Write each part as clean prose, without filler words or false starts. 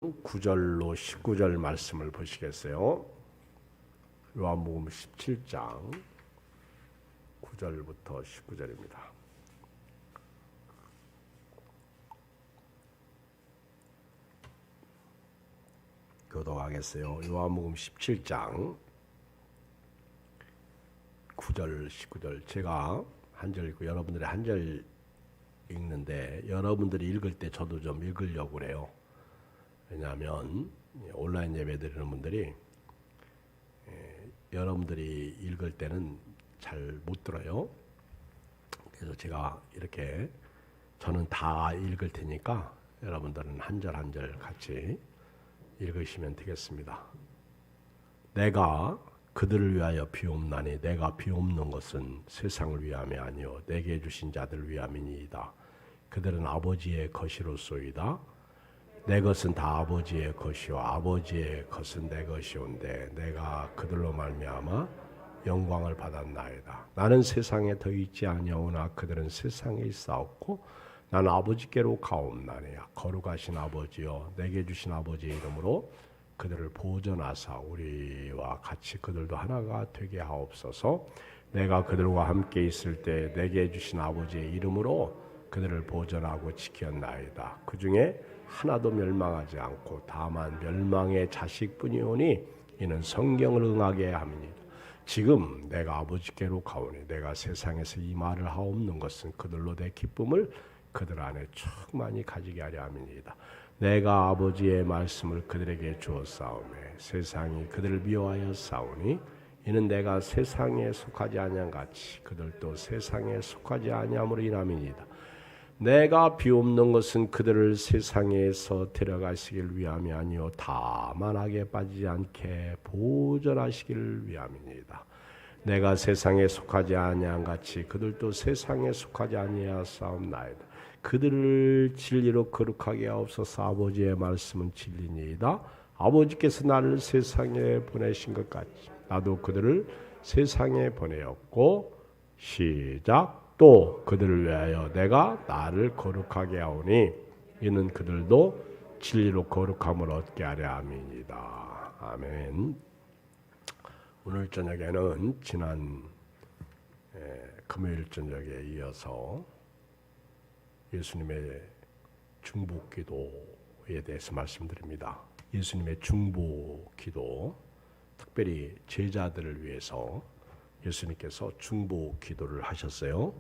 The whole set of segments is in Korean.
9절로 19절 말씀을 보시겠어요? 요한복음 17장 9절부터 19절입니다. 교독하겠어요. 요한복음 17장 9절 19절. 제가 한 절 읽고 여러분들이 한 절 읽는데 여러분들이 읽을 때 저도 좀 읽으려고 그래요. 왜냐하면 온라인 예배 드리는 분들이 여러분들이 읽을 때는 잘 못 들어요. 그래서 제가 이렇게 저는 다 읽을 테니까 여러분들은 한 절 한 절 같이 읽으시면 되겠습니다. 내가 그들을 위하여 비옵나니 내가 비옵는 것은 세상을 위함이 아니요 내게 주신 자들 위함이니이다. 그들은 아버지의 것이로소이다. 내 것은 다 아버지의 것이요 아버지의 것은 내 것이온데 내가 그들로 말미암아 영광을 받았나이다. 나는 세상에 더 있지 아니하오나 그들은 세상에 있사옵고 나는 아버지께로 가옵나니 거룩하신 아버지여 내게 주신 아버지의 이름으로 그들을 보존하사 우리와 같이 그들도 하나가 되게 하옵소서. 내가 그들과 함께 있을 때 내게 주신 아버지의 이름으로 그들을 보존하고 지켰나이다. 그 중에 하나도 멸망하지 않고 다만 멸망의 자식뿐이오니 이는 성경을 응하게 함이니이다. 지금 내가 아버지께로 가오니 내가 세상에서 이 말을 하옵는 것은 그들로 내 기쁨을 그들 안에 충만히 가지게 하려 함이니이다. 내가 아버지의 말씀을 그들에게 주었사오매 세상이 그들을 미워하여 싸우니 이는 내가 세상에 속하지 아니한 같이 그들도 세상에 속하지 아니함으로 인함이니이다. 내가 비옵는 것은 그들을 세상에서 데려가시길 위함이 아니요 다만 악에 빠지지 않게 보존하시기를 위함이니이다. 내가 세상에 속하지 아니한 같이 그들도 세상에 속하지 아니하사옵나이다. 그들을 진리로 거룩하게 하옵소서. 아버지의 말씀은 진리니이다. 아버지께서 나를 세상에 보내신 것 같이 나도 그들을 세상에 보내었고 시작 또 그들을 위하여 내가 나를 거룩하게 하오니 이는 그들도 진리로 거룩함을 얻게 하려 함이니이다. 아멘. 오늘 저녁에는 지난 금요일 저녁에 이어서 예수님의 중보기도에 대해서 말씀드립니다. 예수님의 중보기도, 특별히 제자들을 위해서 예수님께서 중보기도를 하셨어요.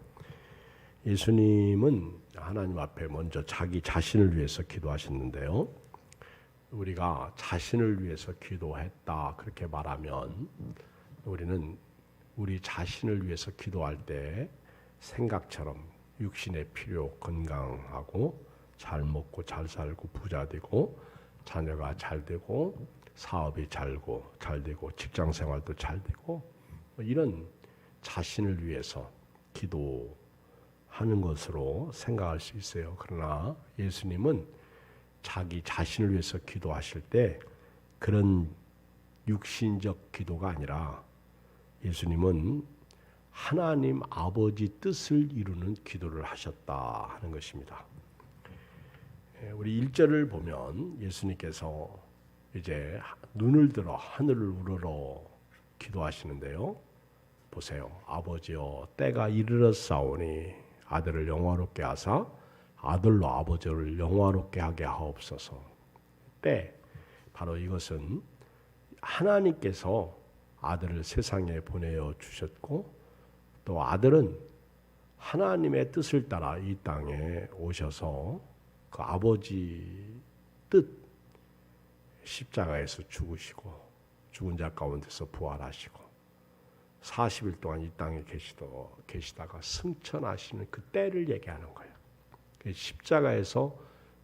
예수님은 하나님 앞에 먼저 자기 자신을 위해서 기도하셨는데요. 우리가 자신을 위해서 기도했다 그렇게 말하면 우리는 우리 자신을 위해서 기도할 때 생각처럼 육신의 필요 건강하고 잘 먹고 잘 살고 부자 되고 자녀가 잘 되고 사업이 잘 되고 직장 생활도 잘 되고 이런 자신을 위해서 기도하는 것으로 생각할 수 있어요. 그러나 예수님은 자기 자신을 위해서 기도하실 때 그런 육신적 기도가 아니라 예수님은 하나님 아버지 뜻을 이루는 기도를 하셨다 하는 것입니다. 우리 1절을 보면 예수님께서 이제 눈을 들어 하늘을 우러러 기도하시는데요. 보세요. 아버지여 때가 이르렀사오니 아들을 영화롭게 하사 아들로 아버지를 영화롭게 하게 하옵소서. 때 바로 이것은 하나님께서 아들을 세상에 보내어 주셨고 또 아들은 하나님의 뜻을 따라 이 땅에 오셔서 그 아버지 뜻 십자가에서 죽으시고 죽은 자 가운데서 부활하시고 40일 동안 이 땅에 계시다가 승천하시는 그 때를 얘기하는 거예요. 십자가에서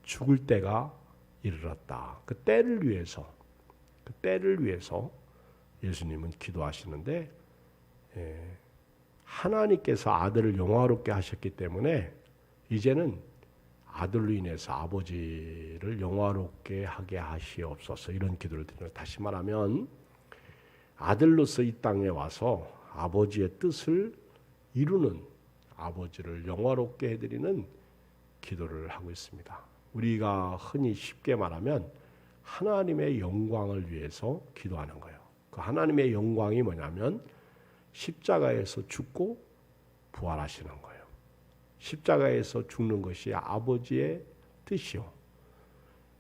죽을 때가 이르렀다. 그 때를 위해서 예수님은 기도하시는데 하나님께서 아들을 영화롭게 하셨기 때문에 이제는 아들로 인해서 아버지를 영화롭게 하게 하시옵소서 이런 기도를 드려요. 다시 말하면 아들로서 이 땅에 와서 아버지의 뜻을 이루는 아버지를 영화롭게 해드리는 기도를 하고 있습니다. 우리가 흔히 쉽게 말하면 하나님의 영광을 위해서 기도하는 거예요. 그 하나님의 영광이 뭐냐면 십자가에서 죽고 부활하시는 거예요. 십자가에서 죽는 것이 아버지의 뜻이요.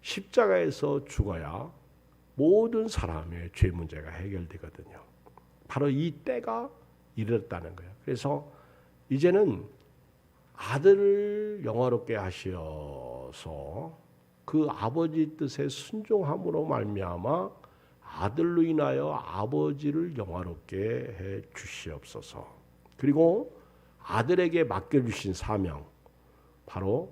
십자가에서 죽어야 모든 사람의 죄 문제가 해결되거든요. 바로 이 때가 이르렀다는 거예요. 그래서 이제는 아들을 영화롭게 하셔서 그 아버지 뜻에 순종함으로 말미암아 아들로 인하여 아버지를 영화롭게 해 주시옵소서. 그리고 아들에게 맡겨주신 사명, 바로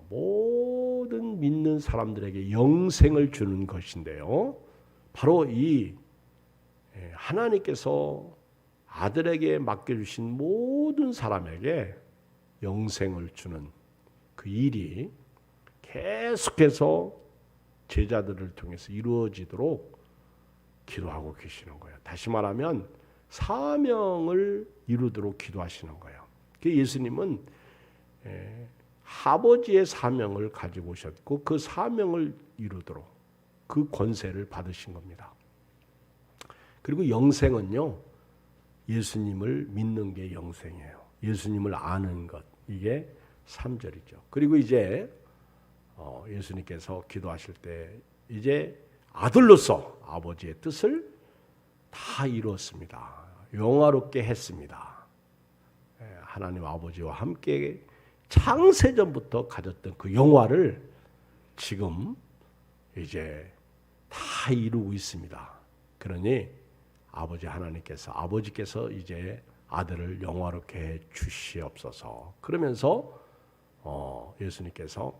모든 믿는 사람들에게 영생을 주는 것인데요. 바로 이 하나님께서 아들에게 맡겨주신 모든 사람에게 영생을 주는 그 일이 계속해서 제자들을 통해서 이루어지도록 기도하고 계시는 거예요. 다시 말하면 사명을 이루도록 기도하시는 거예요. 예수님은 아버지의 사명을 가지고 오셨고 그 사명을 이루도록 그 권세를 받으신 겁니다. 그리고 영생은요, 예수님을 믿는 게 영생이에요. 예수님을 아는 것, 이게 3절이죠. 그리고 이제 예수님께서 기도하실 때 이제 아들로서 아버지의 뜻을 다 이루었습니다. 영화롭게 했습니다. 하나님 아버지와 함께 창세전부터 가졌던 그 영화를 지금 이제 다 이루고 있습니다. 그러니 아버지께서 이제 아들을 영화롭게 해 주시옵소서. 그러면서 예수님께서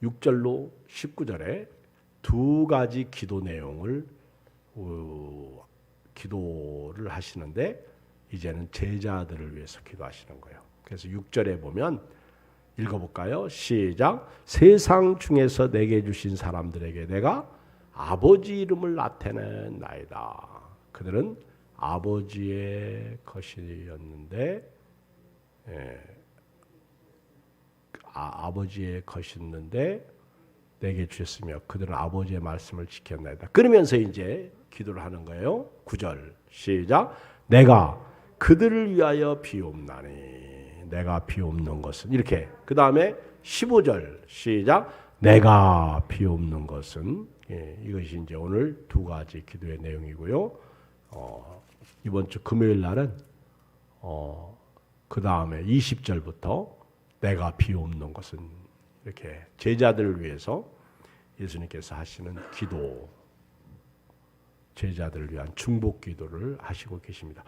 6절로 19절에 두 가지 기도 내용을 기도를 하시는데 이제는 제자들을 위해서 기도하시는 거예요. 그래서 6절에 보면 읽어볼까요? 시작. 세상 중에서 내게 주신 사람들에게 내가 아버지 이름을 나타내나이다. 그들은 아버지의 것이었는데 아버지의 것이었는데 내게 주셨으며 그들은 아버지의 말씀을 지켰나이다. 그러면서 이제 기도를 하는 거예요. 9절 시작. 내가 그들을 위하여 비옵나니 내가 비옵는 것은 이렇게. 그 다음에 15절 시작. 내가 비옵는 것은 이것이 이제 오늘 두 가지 기도의 내용이고요. 이번 주 금요일 날은 그 다음에 20절부터 내가 비옵는 것은 이렇게 제자들을 위해서 예수님께서 하시는 기도, 제자들을 위한 중복 기도를 하시고 계십니다.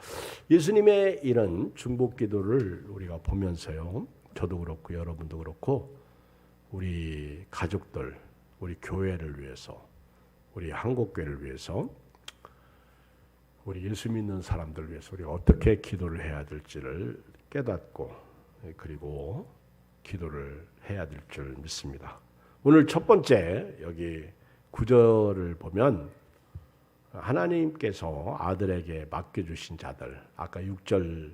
예수님의 이런 중복 기도를 우리가 보면서요, 저도 그렇고 여러분도 그렇고 우리 가족들, 우리 교회를 위해서, 우리 한국교회를 위해서, 우리 예수 믿는 사람들을 위해서 우리가 어떻게 기도를 해야 될지를 깨닫고 그리고 기도를 해야 될 줄 믿습니다. 오늘 첫 번째 여기 9절을 보면 하나님께서 아들에게 맡겨주신 자들, 아까 6절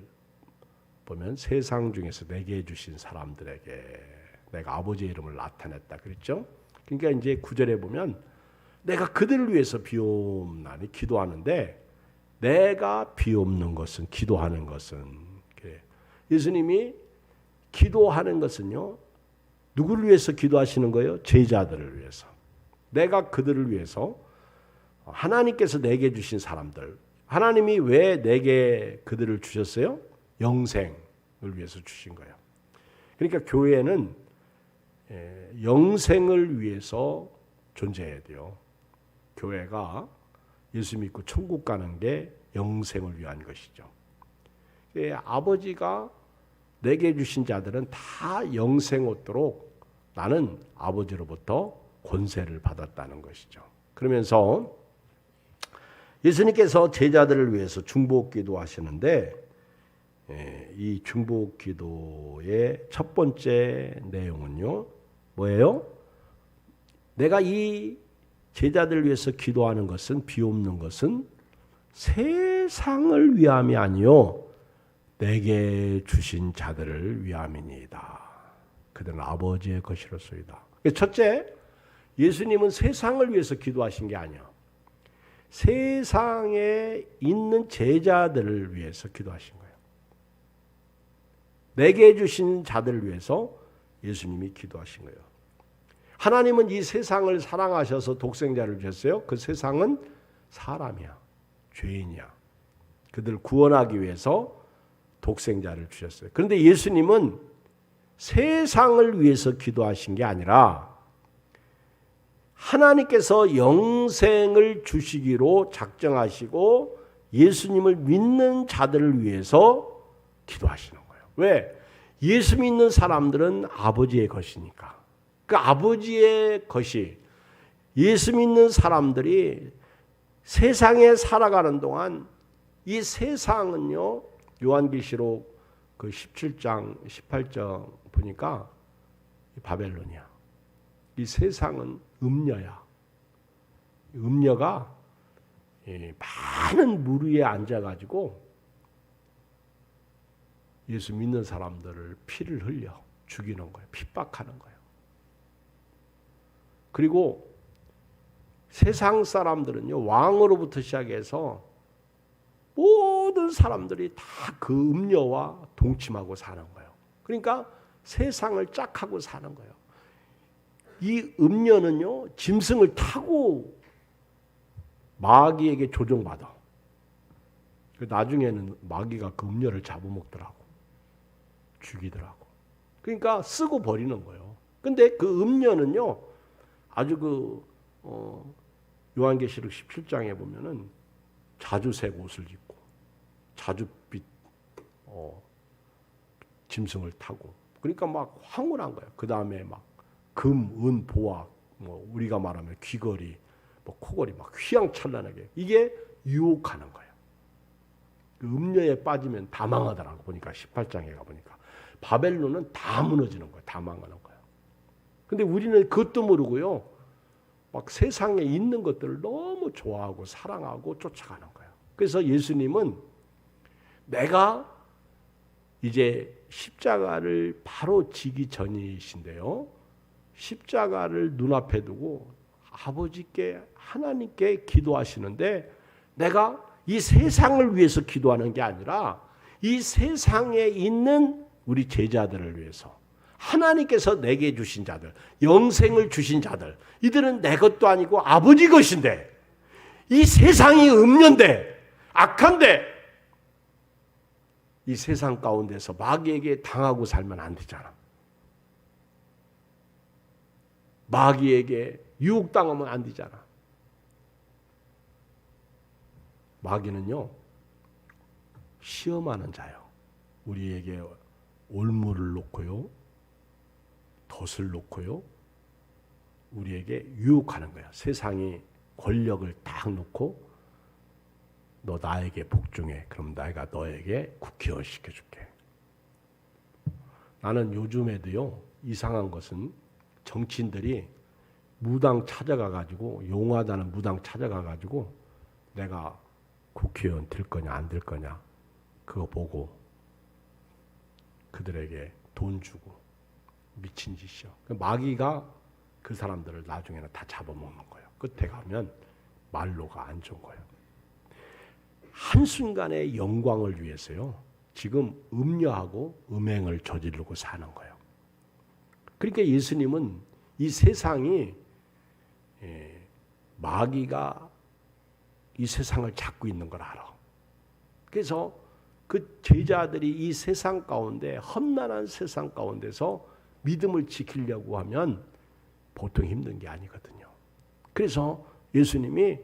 보면 세상 중에서 내게 주신 사람들에게 내가 아버지의 이름을 나타냈다 그랬죠. 그러니까 이제 9절에 보면 내가 그들을 위해서 비옵나니 기도하는데 내가 비옵는 것은 기도하는 것은 예수님이 기도하는 것은요, 누구를 위해서 기도하시는 거예요? 제자들을 위해서. 내가 그들을 위해서 하나님께서 내게 주신 사람들, 하나님이 왜 내게 그들을 주셨어요? 영생을 위해서 주신 거예요. 그러니까 교회는 영생을 위해서 존재해야 돼요. 교회가 예수 믿고 천국 가는 게 영생을 위한 것이죠. 아버지가 내게 주신 자들은 다 영생 얻도록 나는 아버지로부터 권세를 받았다는 것이죠. 그러면서 예수님께서 제자들을 위해서 중복 기도하시는데 이 중복 기도의 첫 번째 내용은요, 뭐예요? 내가 이 제자들을 위해서 기도하는 것은 비옵는 것은 세상을 위함이 아니요 내게 주신 자들을 위함이니이다. 그들은 아버지의 것이로소이다. 첫째, 예수님은 세상을 위해서 기도하신 게 아니야. 세상에 있는 제자들을 위해서 기도하신 거예요. 내게 주신 자들을 위해서 예수님이 기도하신 거예요. 하나님은 이 세상을 사랑하셔서 독생자를 주셨어요. 그 세상은 사람이야. 죄인이야. 그들을 구원하기 위해서 독생자를 주셨어요. 그런데 예수님은 세상을 위해서 기도하신 게 아니라 하나님께서 영생을 주시기로 작정하시고 예수님을 믿는 자들을 위해서 기도하시는 거예요. 왜? 예수 믿는 사람들은 아버지의 것이니까. 그 아버지의 것이 예수 믿는 사람들이 세상에 살아가는 동안 이 세상은요, 요한계시록 그 17장 18장 보니까 바벨론이야. 이 세상은 음녀야. 음녀가 많은 물 위에 앉아가지고 예수 믿는 사람들을 피를 흘려 죽이는 거예요. 핍박하는 거예요. 그리고 세상 사람들은요, 왕으로부터 시작해서 모든 사람들이 다 그 음녀와 동침하고 사는 거예요. 그러니까 세상을 짝하고 사는 거예요. 이 음녀는요, 짐승을 타고 마귀에게 조종받아. 나중에는 마귀가 그 음녀를 잡아먹더라고. 죽이더라고. 그러니까 쓰고 버리는 거예요. 근데 그 음녀는요, 아주 요한계시록 17장에 보면은 자주색 옷을 입고 자주빛 짐승을 타고, 그러니까 막 황홀한 거예요. 그 다음에 막 금, 은, 보화, 뭐 우리가 말하면 귀걸이, 뭐 코걸이 막 휘황찬란하게, 이게 유혹하는 거예요. 그 음녀에 빠지면 다 망하더라고. 보니까 18장에 가보니까 바벨론은 다 무너지는 거예요. 다 망하는 거예요. 근데 우리는 그것도 모르고요, 막 세상에 있는 것들을 너무 좋아하고 사랑하고 쫓아가는 거예요. 그래서 예수님은 내가 이제 십자가를 바로 지기 전이신데요, 십자가를 눈앞에 두고 아버지께, 하나님께 기도하시는데, 내가 이 세상을 위해서 기도하는 게 아니라 이 세상에 있는 우리 제자들을 위해서, 하나님께서 내게 주신 자들, 영생을 주신 자들, 이들은 내 것도 아니고 아버지 것인데, 이 세상이 음녀인데, 악한데, 이 세상 가운데서 마귀에게 당하고 살면 안 되잖아. 마귀에게 유혹당하면 안 되잖아. 마귀는요, 시험하는 자요. 우리에게 올무를 놓고요, 덫을 놓고요, 우리에게 유혹하는 거야. 세상이 권력을 딱 놓고 너 나에게 복종해. 그럼 내가 너에게 국회의원 시켜줄게. 나는 요즘에도요, 이상한 것은 정치인들이 무당 찾아가가지고, 용하다는 무당 찾아가가지고 내가 국회의원 될 거냐 안 될 거냐 그거 보고 그들에게 돈 주고, 미친 짓이요. 마귀가 그 사람들을 나중에는 다 잡아먹는 거예요. 끝에 가면 말로가 안 좋은 거예요. 한순간의 영광을 위해서요, 지금 음녀하고 음행을 저지르고 사는 거예요. 그러니까 예수님은 이 세상이, 마귀가 이 세상을 잡고 있는 걸 알아. 그래서 그 제자들이 이 세상 가운데, 험난한 세상 가운데서 믿음을 지키려고 하면 보통 힘든 게 아니거든요. 그래서 예수님이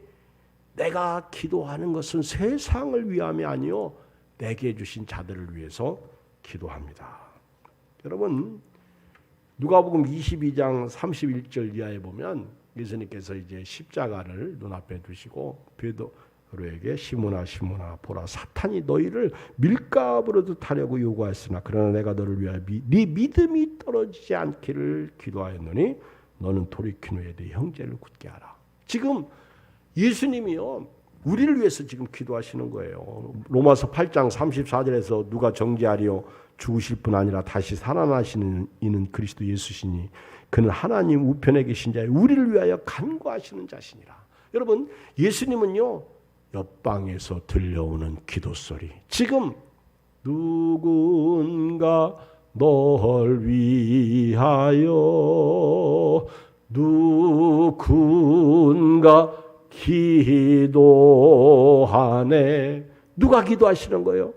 내가 기도하는 것은 세상을 위함이 아니요 내게 주신 자들을 위해서 기도합니다. 여러분, 누가복음 22장 31절 이하에 보면 예수님께서 이제 십자가를 눈앞에 두시고 베드로에게 시몬아 시몬아 보라, 사탄이 너희를 밀가부르듯 하려고 요구하였으나 그러나 내가 너를 위하여 네 믿음이 떨어지지 않기를 기도하였노니 너는 돌이킨 후에 네 형제를 굳게 하라. 지금 예수님이요, 우리를 위해서 지금 기도하시는 거예요. 로마서 8장 34절에서 누가 정죄하리요 죽으실 뿐 아니라 다시 살아나시는 이는 그리스도 예수시니 그는 하나님 우편에 계신 자여 우리를 위하여 간구하시는 자시니라. 여러분, 예수님은요 옆방에서 들려오는 기도 소리, 지금 누군가 널 위하여 누군가 기도하네. 누가 기도하시는 거예요?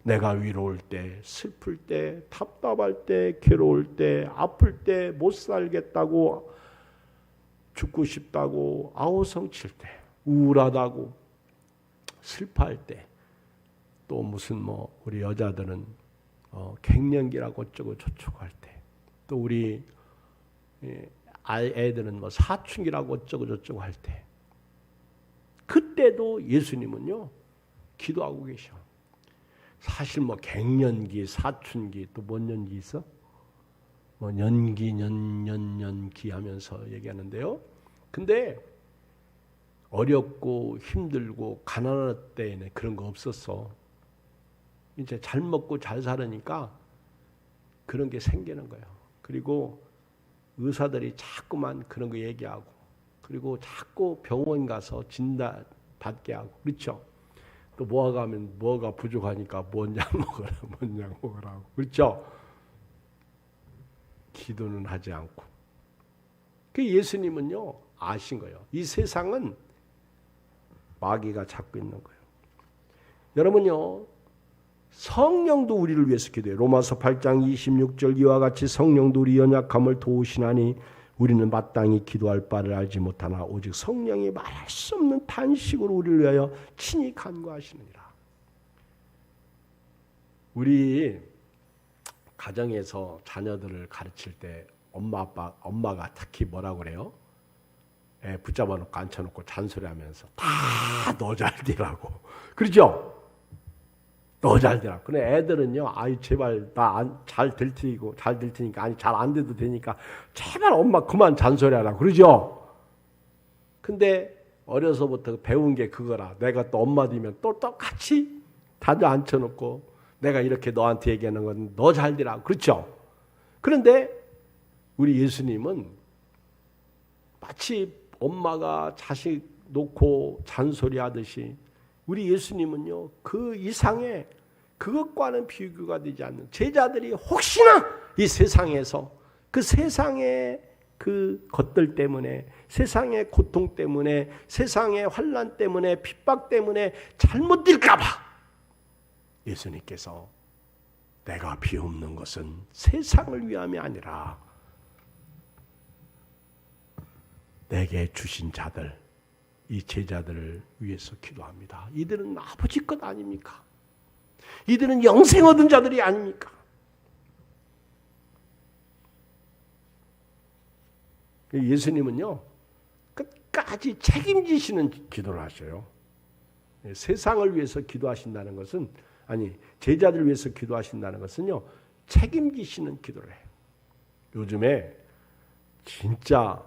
내가 위로울 때, 슬플 때, 답답할 때, 괴로울 때, 아플 때, 못 살겠다고, 죽고 싶다고, 아우성칠 때, 우울하다고, 슬퍼할 때, 또 무슨 우리 여자들은 갱년기라고 어쩌고 저쩌고 할 때, 또 우리 애들은 사춘기라고 어쩌고 저쩌고 할 때, 그때도 예수님은요 기도하고 계셔. 사실 갱년기, 사춘기, 또 뭔 년기 있어? 년기, 년기 하면서 얘기하는데요. 근데 어렵고 힘들고 가난할 때에는 그런 거 없었어. 이제 잘 먹고 잘 살으니까 그런 게 생기는 거예요. 그리고 의사들이 자꾸만 그런 거 얘기하고, 그리고 자꾸 병원 가서 진단 받게 하고, 그렇죠? 또 뭐가 가면 뭐가 부족하니까 뭔 약 먹으라, 뭔 약 먹으라고, 그렇죠? 기도는 하지 않고. 그 예수님은요 아신 거예요. 이 세상은 마귀가 잡고 있는 거예요. 여러분요, 성령도 우리를 위해서 기도해요. 로마서 8장 26절 이와 같이 성령도 우리 연약함을 도우시나니 우리는 마땅히 기도할 바를 알지 못하나 오직 성령이 말할 수 없는 탄식으로 우리를 위하여 친히 간구하시느니라. 우리 가정에서 자녀들을 가르칠 때 엄마가 특히 뭐라고 그래요? 애 붙잡아 놓고 앉혀놓고 잔소리하면서 다 너 잘 되라고, 그렇죠? 너 잘 되라. 근데 애들은요, 아이 제발 나 잘 될 테니까, 아니 잘 안 돼도 되니까 제발 엄마 그만 잔소리하라, 그러죠? 근데 어려서부터 배운 게 그거라. 내가 또 엄마 되면 또 똑같이 다져 앉혀놓고 내가 이렇게 너한테 얘기하는 건 너 잘 되라, 그렇죠? 그런데 우리 예수님은 마치 엄마가 자식 놓고 잔소리하듯이 우리 예수님은요 그 이상의 그것과는 비교가 되지 않는, 제자들이 혹시나 이 세상에서 그 세상의 그 것들 때문에, 세상의 고통 때문에, 세상의 환난 때문에, 핍박 때문에 잘못될까 봐 예수님께서 내가 비옵는 것은 세상을 위함이 아니라 내게 주신 자들, 이 제자들을 위해서 기도합니다. 이들은 아버지 것 아닙니까? 이들은 영생 얻은 자들이 아닙니까? 예수님은요 끝까지 책임지시는 기도를 하셔요. 세상을 위해서 기도하신다는 것은, 아니 제자들을 위해서 기도하신다는 것은요 책임지시는 기도를 해요. 요즘에 진짜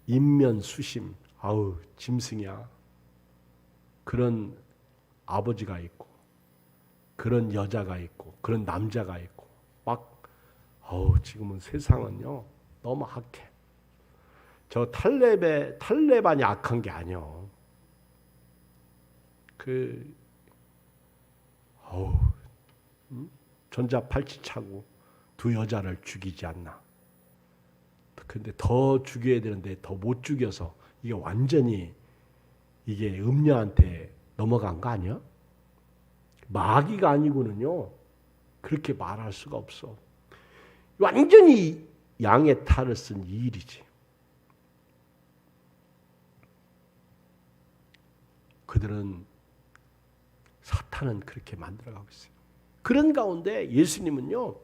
인면수심, 아우 짐승이야, 그런 아버지가 있고 그런 여자가 있고 그런 남자가 있고 막 지금은 세상은요 너무 악해. 저 탈레반이 악한 게 아니요. 전자팔찌 차고 두 여자를 죽이지 않나. 근데 더 죽여야 되는데 더 못 죽여서 이게 완전히 이게 음녀한테 넘어간 거 아니야? 마귀가 아니고는요 그렇게 말할 수가 없어. 완전히 양의 탈을 쓴 이 일이지. 그들은, 사탄은 그렇게 만들어가고 있어요. 그런 가운데 예수님은요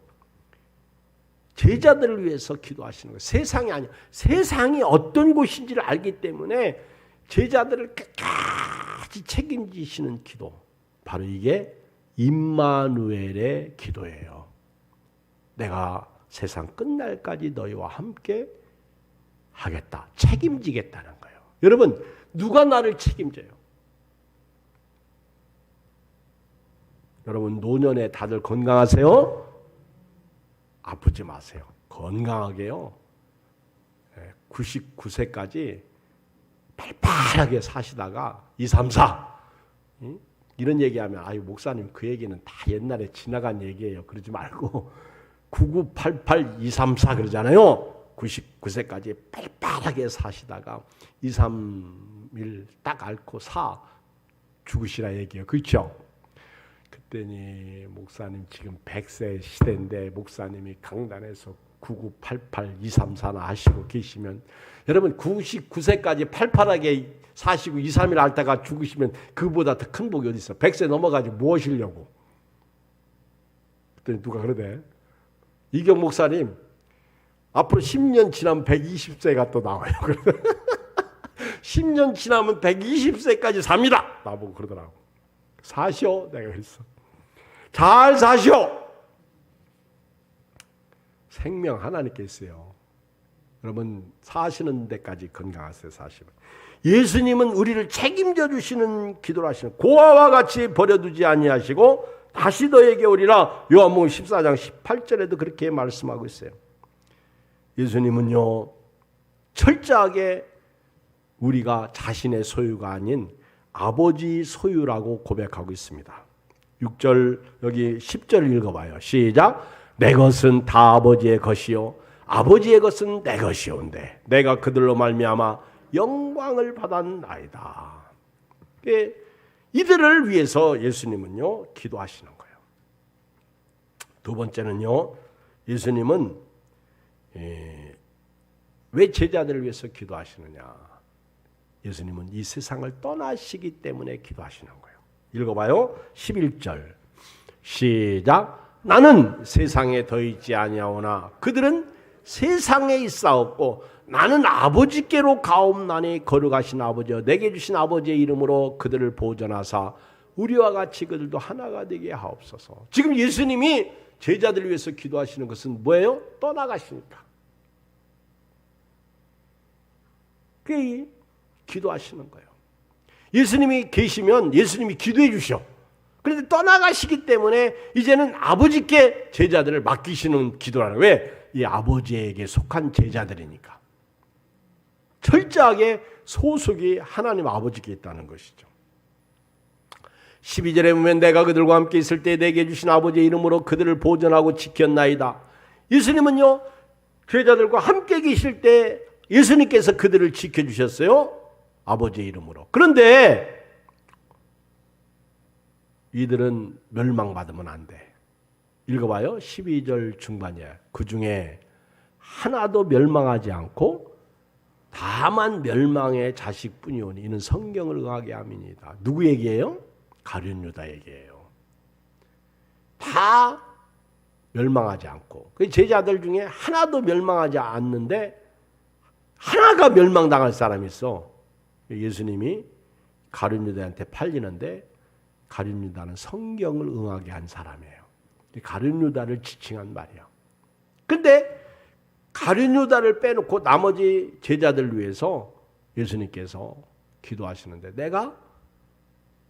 제자들을 위해서 기도하시는 거예요. 세상이 아니야. 세상이 어떤 곳인지를 알기 때문에 제자들을 끝까지 책임지시는 기도, 바로 이게 임마누엘의 기도예요. 내가 세상 끝날까지 너희와 함께 하겠다, 책임지겠다는 거예요. 여러분, 누가 나를 책임져요? 여러분 노년에 다들 건강하세요? 아프지 마세요. 건강하게요. 99세까지 팔팔하게 사시다가 2, 3, 4 이런 얘기하면 아유 목사님 그 얘기는 다 옛날에 지나간 얘기예요. 그러지 말고 9988 234 그러잖아요. 99세까지 팔팔하게 사시다가 2, 3일 딱 앓고 4 죽으시라 얘기예요. 그렇죠? 그때니 목사님 지금 100세 시대인데 목사님이 강단에서 9988 234나 하시고 계시면 여러분 99세까지 팔팔하게 사시고 2, 3일 앓다가 죽으시면 그보다 더 큰 복이 어디 있어? 100세 넘어가지 무엇이려고? 그랬더니 누가 그러대? 이경 목사님 앞으로 10년 지나면 120세가 또 나와요. 10년 지나면 120세까지 삽니다. 나보고 그러더라고. 사시오. 내가 그랬어. 잘 사시오. 생명 하나님께 있어요. 여러분 사시는 데까지 건강하세요. 사시면. 예수님은 우리를 책임져 주시는 기도를 하시는 고아와 같이 버려두지 아니하시고 다시 너에게 오리라. 요한복음 14장 18절에도 그렇게 말씀하고 있어요. 예수님은요 철저하게 우리가 자신의 소유가 아닌 아버지 소유라고 고백하고 있습니다. 6절 여기 10절 읽어봐요. 시작. 내 것은 다 아버지의 것이요 아버지의 것은 내 것이온데 내가 그들로 말미암아 영광을 받았나이다. 이들을 위해서 예수님은요 기도하시는 거예요. 두 번째는요 예수님은 왜 제자들을 위해서 기도하시느냐? 예수님은 이 세상을 떠나시기 때문에 기도하시는 거예요. 읽어봐요. 11절 시작. 나는 세상에 더 있지 아니하오나 그들은 세상에 있사옵고 나는 아버지께로 가옵나니 거룩하신 아버지여 내게 주신 아버지의 이름으로 그들을 보존하사 우리와 같이 그들도 하나가 되게 하옵소서. 지금 예수님이 제자들을 위해서 기도하시는 것은 뭐예요? 떠나가시니까. 그게 기도하시는 거예요. 예수님이 계시면 예수님이 기도해 주셔. 그런데 떠나가시기 때문에 이제는 아버지께 제자들을 맡기시는 기도라는 거예요. 왜? 이 아버지에게 속한 제자들이니까. 철저하게 소속이 하나님 아버지께 있다는 것이죠. 12절에 보면 내가 그들과 함께 있을 때 내게 주신 아버지의 이름으로 그들을 보존하고 지켰나이다. 예수님은요 제자들과 함께 계실 때 예수님께서 그들을 지켜주셨어요. 아버지의 이름으로. 그런데 이들은 멸망받으면 안 돼. 읽어봐요. 12절 중반이야. 그 중에 하나도 멸망하지 않고 다만 멸망의 자식뿐이오니 이는 성경을 응하게 함이니이다. 누구 얘기예요? 가룟 유다 얘기예요. 다 멸망하지 않고 그 제자들 중에 하나도 멸망하지 않는데 하나가 멸망당할 사람이 있어. 예수님이 가룟 유다한테 팔리는데 가룟 유다는 성경을 응하게 한 사람이에요. 가룟 유다를 지칭한 말이에요. 근데 가룟 유다를 빼놓고 나머지 제자들을 위해서 예수님께서 기도하시는데 내가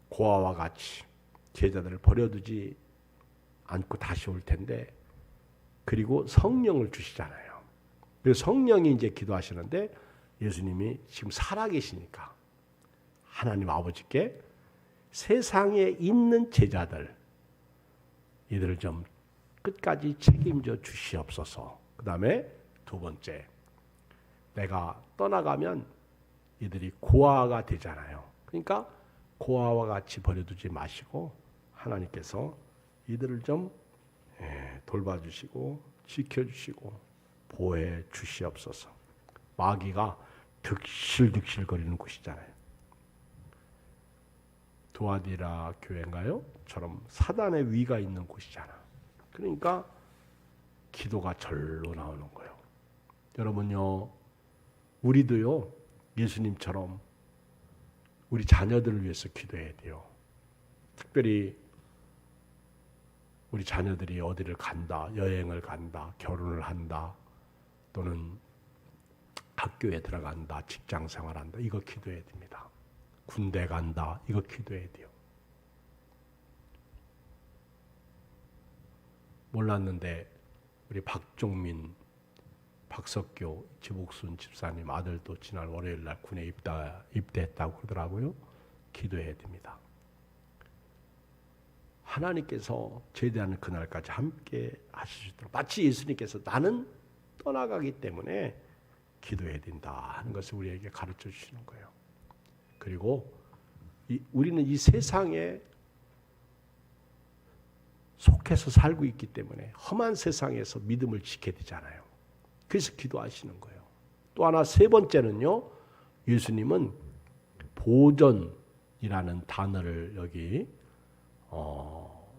고아와 같이 제자들을 버려두지 않고 다시 올 텐데 그리고 성령을 주시잖아요. 그래서 성령이 이제 기도하시는데 예수님이 지금 살아계시니까 하나님 아버지께 세상에 있는 제자들 이들을 좀 끝까지 책임져 주시옵소서. 그 다음에 두 번째 내가 떠나가면 이들이 고아가 되잖아요. 그러니까 고아와 같이 버려두지 마시고 하나님께서 이들을 좀 돌봐주시고 지켜주시고 보호해 주시옵소서. 마귀가 득실득실 거리는 곳이잖아요. 두아디라 교회인가요? 처럼 사단의 위가 있는 곳이잖아. 그러니까 기도가 절로 나오는 거예요. 여러분요, 우리도요 예수님처럼 우리 자녀들을 위해서 기도해야 돼요. 특별히 우리 자녀들이 어디를 간다, 여행을 간다, 결혼을 한다, 또는 학교에 들어간다, 직장 생활한다. 이거 기도해야 됩니다. 군대 간다. 이거 기도해야 돼요. 몰랐는데 우리 박종민, 박석교, 지복순 집사님 아들도 지난 월요일 날 군에 입대했다고 그러더라고요. 기도해야 됩니다. 하나님께서 제대하는 그날까지 함께 하실 수 있도록, 마치 예수님께서 나는 떠나가기 때문에 기도해야 된다 하는 것을 우리에게 가르쳐 주시는 거예요. 그리고 우리는 이 세상에 속해서 살고 있기 때문에 험한 세상에서 믿음을 지켜야 되잖아요. 그래서 기도하시는 거예요. 또 하나 세 번째는요. 예수님은 보전이라는 단어를 여기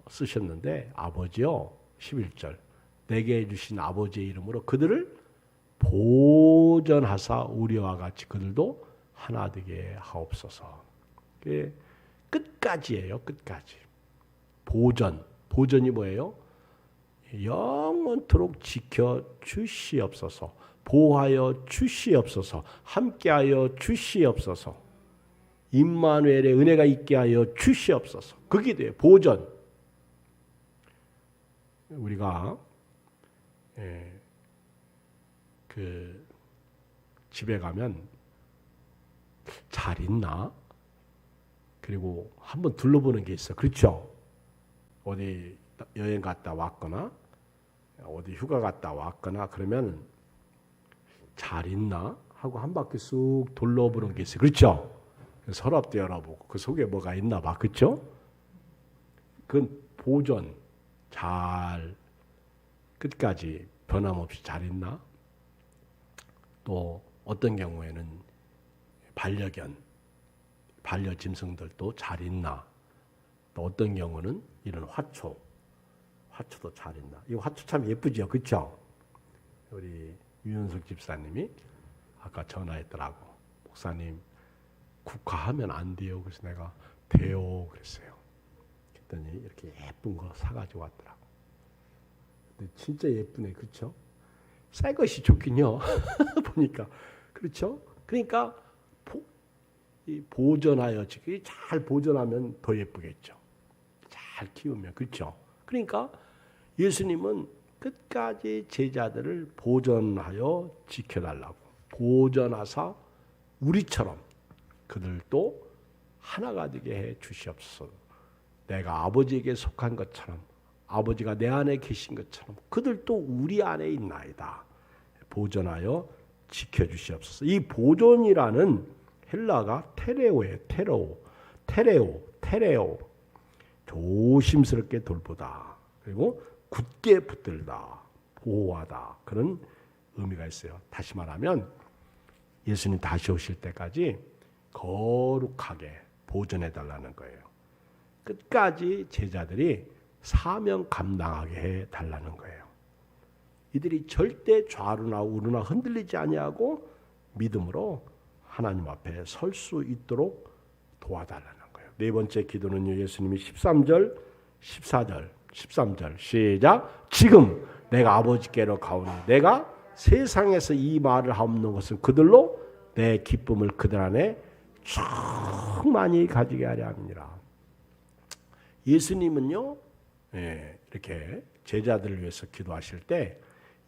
쓰셨는데, 아버지요 11절 내게 주신 아버지의 이름으로 그들을 보전하사 우리와 같이 그들도 하나 되게 하옵소서. 끝까지예요. 끝까지. 보전이 뭐예요? 영원토록 지켜 주시옵소서. 보호하여 주시옵소서. 함께하여 주시옵소서. 임마누엘의 은혜가 있게 하여 주시옵소서. 그게 돼요. 보전. 우리가 그 집에 가면 잘 있나? 그리고 한번 둘러보는 게 있어. 그렇죠? 어디 여행 갔다 왔거나 어디 휴가 갔다 왔거나 그러면 잘 있나? 하고 한 바퀴 쑥 둘러보는 게 있어요. 그렇죠? 서랍도 열어보고 그 속에 뭐가 있나 봐. 그렇죠? 그건 보존. 잘 끝까지 변함없이 잘 있나? 또 어떤 경우에는 반려짐승들도 잘 있나? 또 어떤 경우는 이런 화초도 잘 있나? 이 화초 참 예쁘죠, 그렇죠? 우리 유윤석 집사님이 아까 전화했더라고. 목사님, 국화하면 안 돼요. 그래서 내가 돼요 그랬어요. 그랬더니 이렇게 예쁜 거 사가지고 왔더라고. 근데 진짜 예쁘네, 그렇죠? 새 것이 좋긴요. 보니까 그렇죠? 그러니까 보존하여 잘 보존하면 더 예쁘겠죠. 잘 키우면 그렇죠. 그러니까 예수님은 끝까지 제자들을 보존하여 지켜달라고, 보존하사 우리처럼 그들도 하나가 되게 해 주시옵소서. 내가 아버지에게 속한 것처럼, 아버지가 내 안에 계신 것처럼 그들도 우리 안에 있나이다. 보존하여 지켜주시옵소서. 이 보존이라는 헬라가 테레오예요. 테레오. 조심스럽게 돌보다. 그리고 굳게 붙들다. 보호하다. 그런 의미가 있어요. 다시 말하면 예수님 다시 오실 때까지 거룩하게 보존해달라는 거예요. 끝까지 제자들이 사명 감당하게 해달라는 거예요. 이들이 절대 좌루나 우루나 흔들리지 아니하고 믿음으로 하나님 앞에 설 수 있도록 도와달라는 거예요. 네 번째 기도는요. 예수님이 13절 시작. 지금 내가 아버지께로 가오니 내가 세상에서 이 말을 하옵는 것은 그들로 내 기쁨을 그들 안에 충만히 가지게 하려 함이니라. 예수님은요. 이렇게 제자들을 위해서 기도하실 때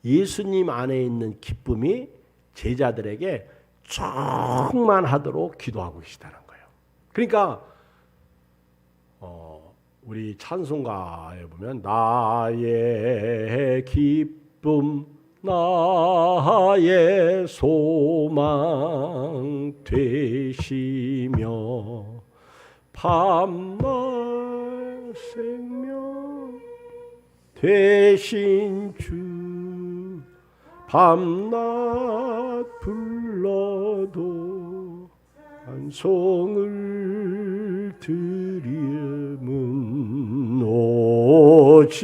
예수님 안에 있는 기쁨이 제자들에게 충만하도록 기도하고 계시다는 거예요. 그러니까 우리 찬송가에 보면 나의 기쁨 나의 소망 되시며 밤낮 생명 되신 주 밤낮 불러도 찬송을 드리면 오직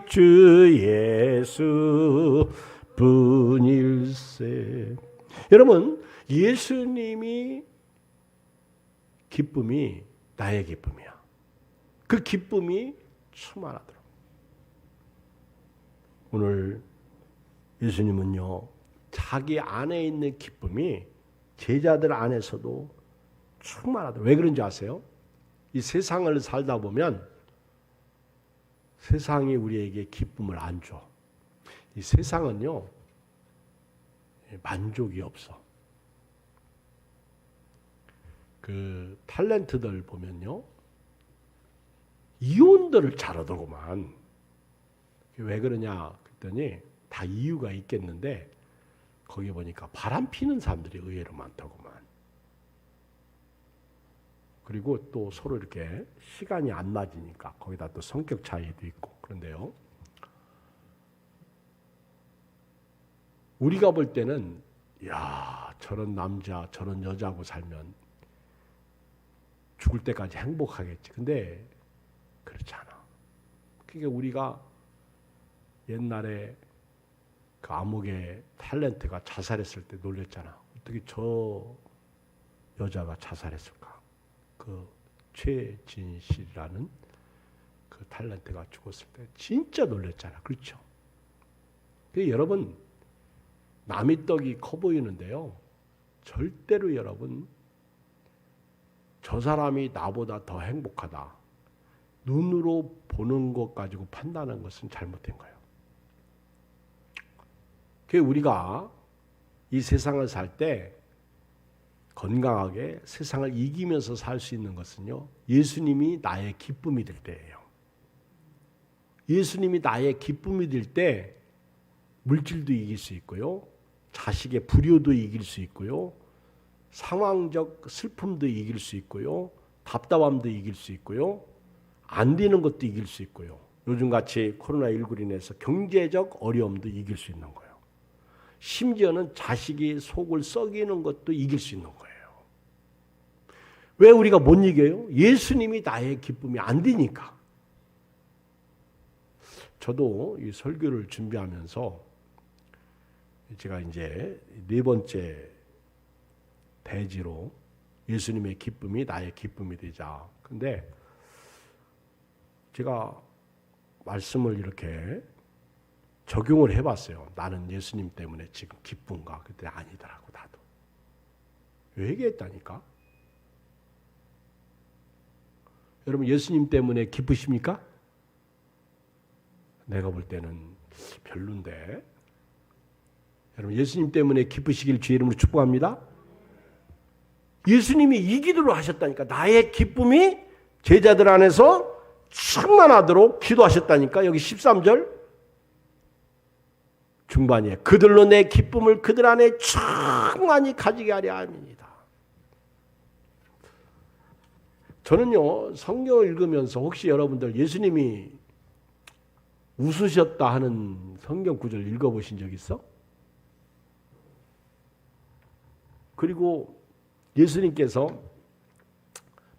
주 예수 뿐일세. 여러분, 예수님이 기쁨이 나의 기쁨이야. 그 기쁨이 충만하도록. 오늘 예수님은요, 자기 안에 있는 기쁨이 제자들 안에서도 충만하다. 왜 그런지 아세요? 이 세상을 살다 보면 세상이 우리에게 기쁨을 안 줘. 이 세상은요, 만족이 없어. 그 탤런트들 보면요, 이혼들을 잘하더구만. 왜 그러냐 그랬더니 다 이유가 있겠는데 거기 보니까 바람 피는 사람들이 의외로 많다고만. 그리고 또 서로 이렇게 시간이 안 맞으니까 거기다 또 성격 차이도 있고 그런데요. 우리가 볼 때는 야, 저런 남자 저런 여자하고 살면 죽을 때까지 행복하겠지. 근데 그렇지 않아. 그러니까 우리가 옛날에 그 암흑의 탤런트가 자살했을 때 놀랬잖아. 어떻게 저 여자가 자살했을까? 그 최진실이라는 그 탤런트가 죽었을 때 진짜 놀랬잖아. 그렇죠? 그래서 여러분, 남의 떡이 커 보이는데요, 절대로 여러분 저 사람이 나보다 더 행복하다, 눈으로 보는 것 가지고 판단하는 것은 잘못된 거예요. 그래서 우리가 이 세상을 살 때 건강하게 세상을 이기면서 살 수 있는 것은요, 예수님이 나의 기쁨이 될 때예요. 예수님이 나의 기쁨이 될 때 물질도 이길 수 있고요, 자식의 불효도 이길 수 있고요, 상황적 슬픔도 이길 수 있고요, 답답함도 이길 수 있고요, 안 되는 것도 이길 수 있고요, 요즘같이 코로나19로 인해서 경제적 어려움도 이길 수 있는 거예요. 심지어는 자식이 속을 썩이는 것도 이길 수 있는 거예요. 왜 우리가 못 이겨요? 예수님이 나의 기쁨이 안 되니까. 저도 이 설교를 준비하면서 제가 이제 4번째 대지로 예수님의 기쁨이 나의 기쁨이 되자. 근데 제가 말씀을 이렇게 적용을 해봤어요. 나는 예수님 때문에 지금 기쁜가? 그때 아니더라고. 나도 회개했다니까. 여러분, 예수님 때문에 기쁘십니까? 내가 볼 때는 별론데. 여러분, 예수님 때문에 기쁘시길 주의 이름으로 축복합니다. 예수님이 이 기도를 하셨다니까. 나의 기쁨이 제자들 안에서 충만하도록 기도하셨다니까. 여기 13절 중반이에요. 그들로 내 기쁨을 그들 안에 충만히 가지게 하려 함이니이다. 저는요, 성경을 읽으면서 혹시 여러분들 예수님이 웃으셨다 하는 성경 구절 읽어보신 적 있어? 그리고 예수님께서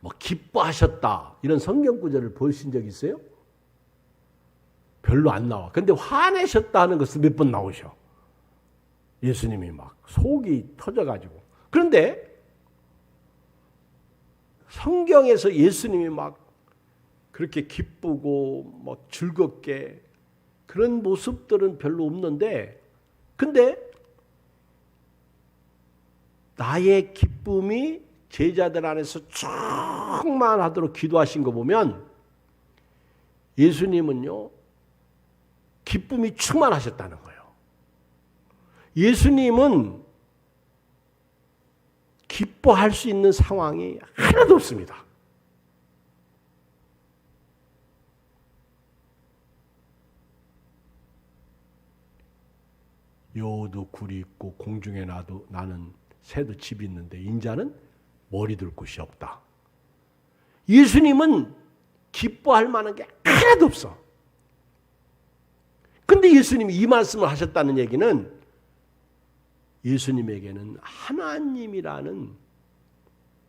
뭐 기뻐하셨다 이런 성경 구절을 보신 적 있어요? 별로 안 나와. 근데 화내셨다 하는 것은 몇 번 나오셔. 예수님이 막 속이 터져가지고. 그런데 성경에서 예수님이 막 그렇게 기쁘고 막 즐겁게 그런 모습들은 별로 없는데, 근데 나의 기쁨이 제자들 안에서 충만하도록 기도하신 거 보면 예수님은요, 기쁨이 충만하셨다는 거예요. 예수님은 기뻐할 수 있는 상황이 하나도 없습니다. 여우도 굴이 있고 공중에 나는 새도 집이 있는데 인자는 머리 둘 곳이 없다. 예수님은 기뻐할 만한 게 하나도 없어. 근데 예수님이 이 말씀을 하셨다는 얘기는 예수님에게는 하나님이라는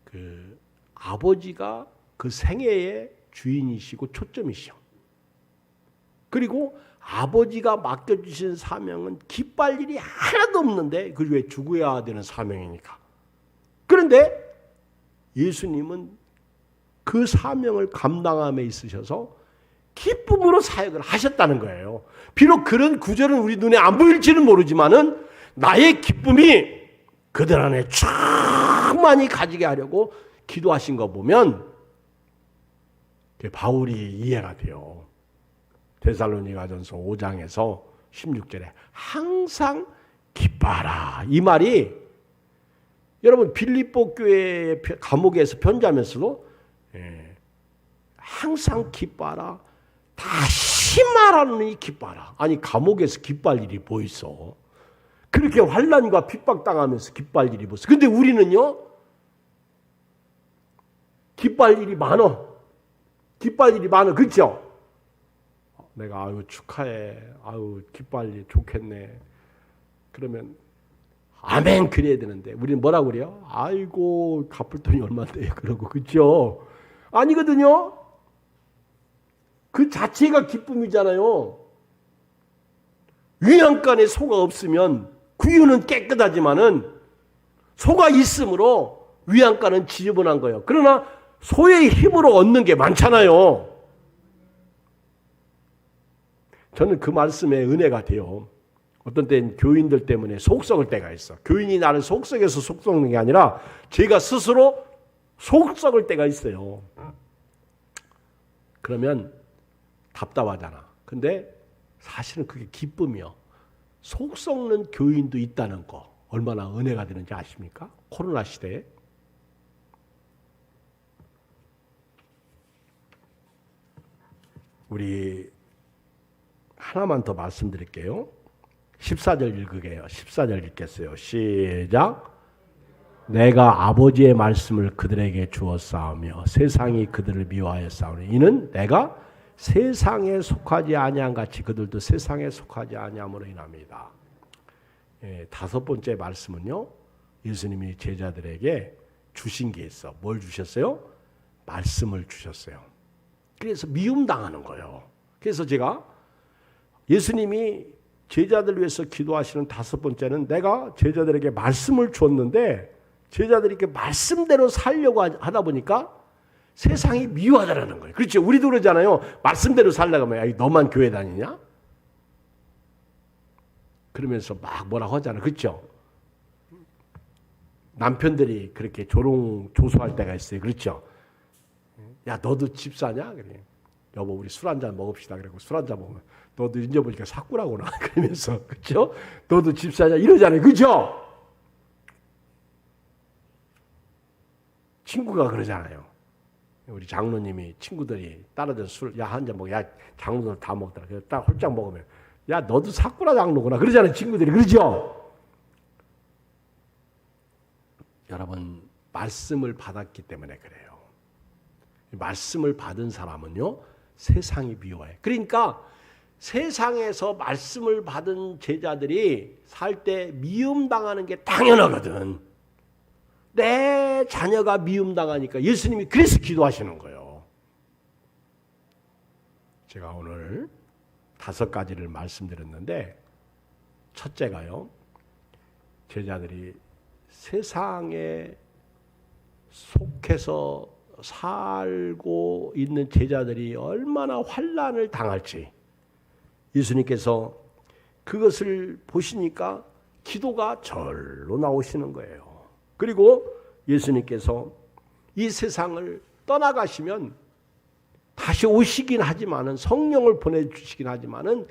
그 아버지가 그 생애의 주인이시고 초점이시오. 그리고 아버지가 맡겨주신 사명은 기뻐할 일이 하나도 없는데, 그게 왜 죽어야 되는 사명이니까. 그런데 예수님은 그 사명을 감당함에 있으셔서 기쁨으로 사역을 하셨다는 거예요. 비록 그런 구절은 우리 눈에 안 보일지는 모르지만은 나의 기쁨이 그들 안에 충만히 가지게 하려고 기도하신 거 보면 바울이 이해가 돼요. 데살로니가전서 5장에서 16절에 항상 기뻐하라. 이 말이 여러분 빌립보 교회 감옥에서 편지하면서도 항상 기뻐하라. 다시 말하노니 기뻐하라. 아니 감옥에서 기뻐할 일이 뭐 있어. 그렇게 환난과 핍박당하면서 기뻐할 일이 뭐 있어. 근데 우리는요. 기뻐할 일이 많어. 기뻐할 일이 많어. 그렇죠? 내가 아유 축하해. 아유 기뻐할 일 좋겠네. 그러면 아멘 그래야 되는데 우리는 뭐라고 그래요? 아이고 갚을 돈이 얼마인데요. 그러고 그렇죠? 아니거든요. 그 자체가 기쁨이잖아요. 위안간에 소가 없으면 구유는 깨끗하지만은 소가 있으므로 위안간은 지저분한 거예요. 그러나 소의 힘으로 얻는 게 많잖아요. 저는 그 말씀에 은혜가 돼요. 어떤 때는 교인들 때문에 속 썩을 때가 있어. 교인이 나를 속 썩여서 속 썩는 게 아니라 제가 스스로 속 썩을 때가 있어요. 그러면 답답하잖아. 근데 사실은 그게 기쁨이요. 속 썩는 교인도 있다는 거 얼마나 은혜가 되는지 아십니까? 코로나 시대에. 우리 하나만 더 말씀드릴게요. 14절 읽으게요. 14절 읽겠어요. 시작. 내가 아버지의 말씀을 그들에게 주었사오며 세상이 그들을 미워하였사오니 이는 내가 세상에 속하지 아니한 같이 그들도 세상에 속하지 아니함으로 인합니다. 다섯 번째 말씀은요. 예수님이 제자들에게 주신 게 있어. 뭘 주셨어요? 말씀을 주셨어요. 그래서 미움당하는 거예요. 그래서 제가 예수님이 제자들 위해서 기도하시는 다섯 번째는 내가 제자들에게 말씀을 줬는데 제자들이 이렇게 말씀대로 살려고 하다 보니까 세상이 미워하더라는 거예요. 그렇죠? 우리도 그러잖아요. 말씀대로 살려고 하면 야, 너만 교회 다니냐? 그러면서 막 뭐라고 하잖아요. 그렇죠? 남편들이 그렇게 조소할 때가 있어요. 그렇죠? 야 너도 집사냐? 그래. 여보 우리 술 한잔 먹읍시다. 그리고 술 한잔 먹으면 너도 이제 보니까 사꾸라구나. 그러면서 그렇죠? 너도 집사냐? 이러잖아요. 그렇죠? 친구가 그러잖아요. 우리 장로님이 친구들이 따라서 술, 야, 한 잔 먹어. 야, 장로들 다 먹더라. 그래서 딱 홀짝 먹으면, 야, 너도 사꾸라 장로구나. 그러잖아요. 친구들이. 그러죠? 여러분, 말씀을 받았기 때문에 그래요. 말씀을 받은 사람은요, 세상이 미워해. 그러니까 세상에서 말씀을 받은 제자들이 살 때 미움당하는 게 당연하거든. 내 자녀가 미움당하니까 예수님이 그래서 기도하시는 거예요. 제가 오늘 5가지를 말씀드렸는데 첫째가요. 제자들이 세상에 속해서 살고 있는 제자들이 얼마나 환난을 당할지 예수님께서 그것을 보시니까 기도가 절로 나오시는 거예요. 그리고 예수님께서 이 세상을 떠나가시면 다시 오시긴 하지만은 성령을 보내주시긴 하지만은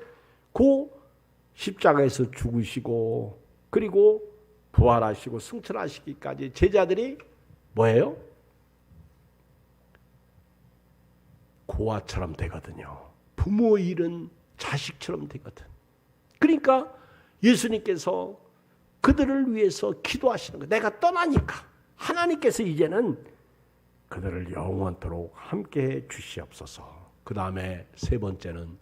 그 십자가에서 죽으시고 그리고 부활하시고 승천하시기까지 제자들이 뭐예요? 고아처럼 되거든요. 부모 잃은 자식처럼 되거든. 그러니까 예수님께서 그들을 위해서 기도하시는 거예요. 내가 떠나니까 하나님께서 이제는 그들을 영원토록 함께해 주시옵소서. 그 다음에 세 번째는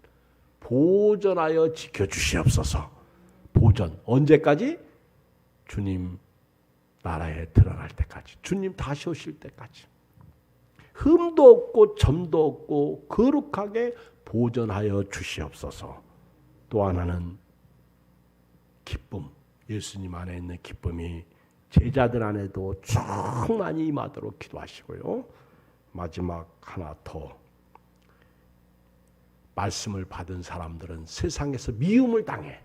보존하여 지켜주시옵소서. 보존 언제까지? 주님 나라에 들어갈 때까지. 주님 다시 오실 때까지. 흠도 없고 점도 없고 거룩하게 보존하여 주시옵소서. 또 하나는 기쁨. 예수님 안에 있는 기쁨이 제자들 안에도 충만히 임하도록 기도하시고요. 마지막 하나 더. 말씀을 받은 사람들은 세상에서 미움을 당해.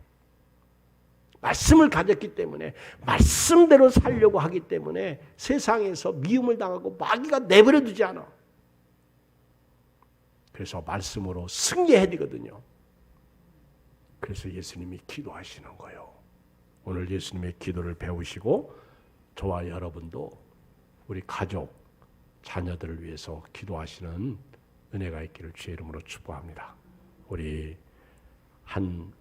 말씀을 가졌기 때문에 말씀대로 살려고 하기 때문에 세상에서 미움을 당하고 마귀가 내버려 두지 않아. 그래서 말씀으로 승리해야 되거든요. 그래서 예수님이 기도하시는 거예요. 오늘 예수님의 기도를 배우시고 저와 여러분도 우리 가족, 자녀들을 위해서 기도하시는 은혜가 있기를 주의 이름으로 축복합니다. 우리 한